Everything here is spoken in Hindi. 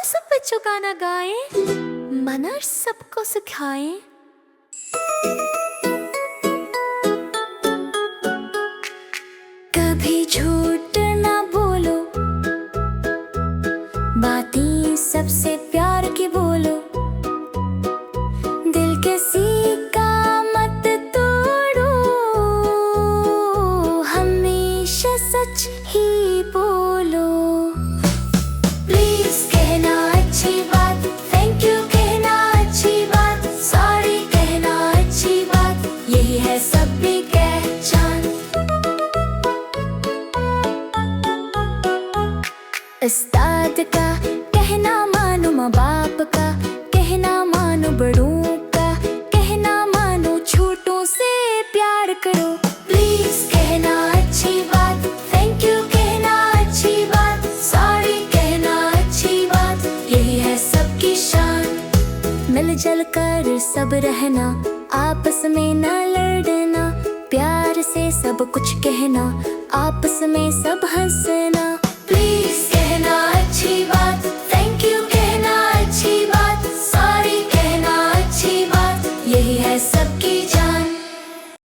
सब बच्चों गाना गाएं, मना सबको सिखाएं। कभी झूठ ना बोलो, बातें सबसे प्यार की बोलो। दिल किसी का मत तोड़ो, हमेशा सच ही बोलो। प्लीज कहना अच्छी बात, थैंक यू कहना अच्छी बात, सॉरी कहना अच्छी बात, यही है सबकी पहचान। उस्ताद का कहना मानो, माँ बाप का कहना मानो, बड़ों का कहना मानो, छोटों से प्यार करो। प्लीज कहना अच्छी बात, थैंक यू कहना अच्छी बात, सॉरी कहना अच्छी बात, यही है सबकी शान। मिलजुल कर सब रहना, आपस में ना लड़ना, प्यार से सब कुछ कहना, आपस में सब हंसना। प्लीज कहना अच्छी बात,